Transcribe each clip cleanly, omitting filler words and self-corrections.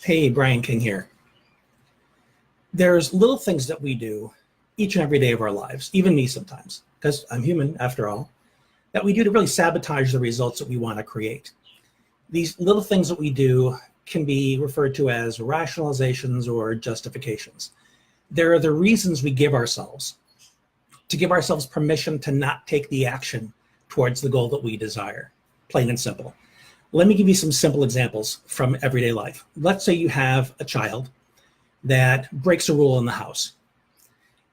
Hey, Brian King here. There's little things that we do each and every day of our lives, even me sometimes, because I'm human after all, that we do to really sabotage the results that we want to create. These little things that we do can be referred to as rationalizations or justifications. They're the reasons we give ourselves to give ourselves permission to not take the action towards the goal that we desire, plain and simple. Let me give you some simple examples from everyday life. Let's say you have a child that breaks a rule in the house.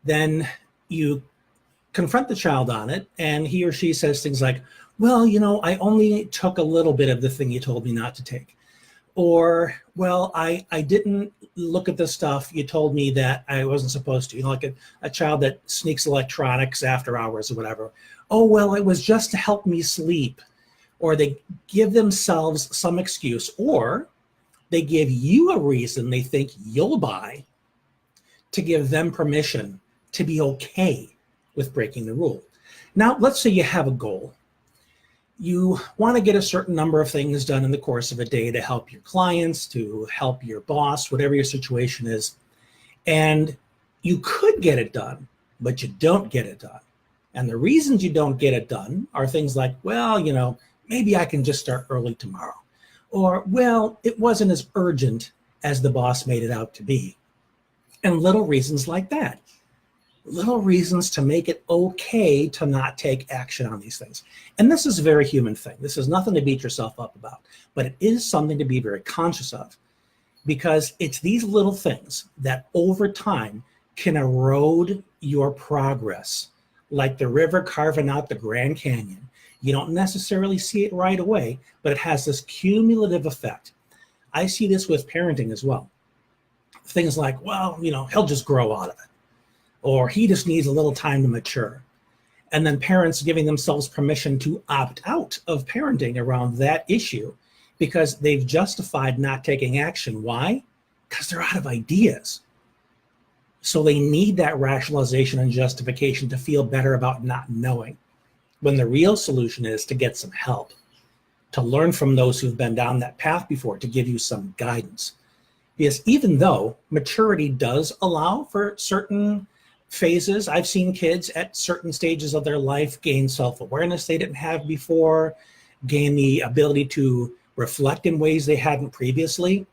Then you confront the child on it, and he or she says things like, well, I only took a little bit of the thing you told me not to take. Or, well, I didn't look at the stuff you told me that I wasn't supposed to. Like a child that sneaks electronics after hours or whatever. Oh, well, it was just to help me sleep. Or they give themselves some excuse, or they give you a reason they think you'll buy to give them permission to be okay with breaking the rule. Now, let's say you have a goal. You want to get a certain number of things done in the course of a day to help your clients, to help your boss, whatever your situation is. And you could get it done, but you don't get it done. And the reasons you don't get it done are things like, well, maybe I can just start early tomorrow. Or, well, it wasn't as urgent as the boss made it out to be. And little reasons like that. Little reasons to make it okay to not take action on these things. And this is a very human thing. This is nothing to beat yourself up about, but it is something to be very conscious of, because it's these little things that over time can erode your progress, like the river carving out the Grand Canyon. You don't necessarily see it right away, but it has this cumulative effect. I see this with parenting as well. Things like, well, he'll just grow out of it. Or he just needs a little time to mature. And then parents giving themselves permission to opt out of parenting around that issue because they've justified not taking action. Why? Because they're out of ideas. So they need that rationalization and justification to feel better about not knowing, when the real solution is to get some help, to learn from those who've been down that path before, to give you some guidance. Because even though maturity does allow for certain phases, I've seen kids at certain stages of their life gain self-awareness they didn't have before, gain the ability to reflect in ways they hadn't previously.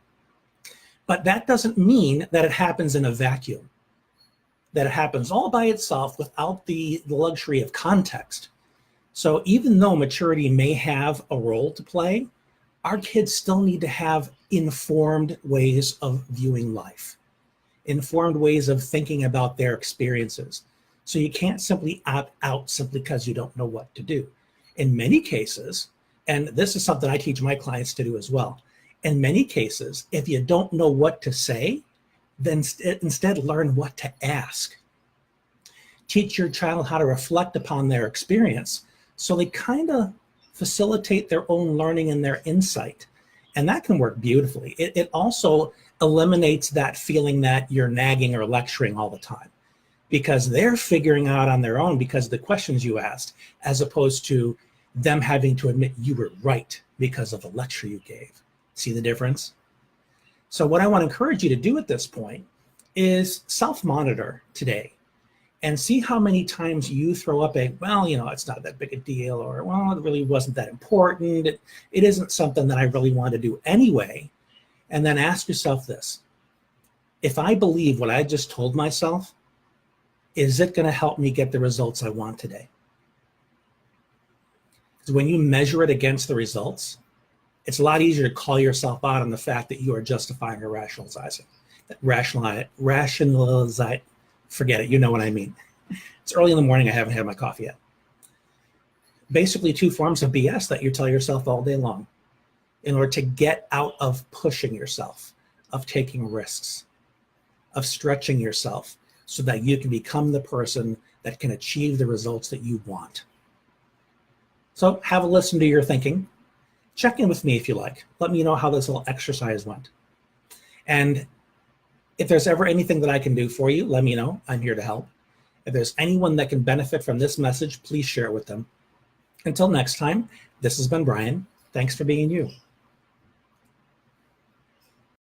But that doesn't mean that it happens in a vacuum, that it happens all by itself without the luxury of context. So even though maturity may have a role to play, our kids still need to have informed ways of viewing life, informed ways of thinking about their experiences. So you can't simply opt out simply because you don't know what to do. In many cases, and this is something I teach my clients to do as well, in many cases, if you don't know what to say, then instead learn what to ask. Teach your child how to reflect upon their experience so they kind of facilitate their own learning and their insight. And that can work beautifully. It also eliminates that feeling that you're nagging or lecturing all the time, because they're figuring out on their own because of the questions you asked, as opposed to them having to admit you were right because of the lecture you gave. See the difference? So what I want to encourage you to do at this point is self-monitor today and see how many times you throw up well, it's not that big a deal, or, well, it really wasn't that important. It isn't something that I really want to do anyway. And then ask yourself this: if I believe what I just told myself, is it going to help me get the results I want today? Because when you measure it against the results, it's a lot easier to call yourself out on the fact that you are justifying or rationalizing. Rationalize, forget it, you know what I mean. It's early in the morning, I haven't had my coffee yet. Basically, two forms of BS that you tell yourself all day long in order to get out of pushing yourself, of taking risks, of stretching yourself so that you can become the person that can achieve the results that you want. So have a listen to your thinking. Check in with me if you like. Let me know how this little exercise went. And if there's ever anything that I can do for you, let me know. I'm here to help. If there's anyone that can benefit from this message, please share it with them. Until next time, this has been Brian. Thanks for being you.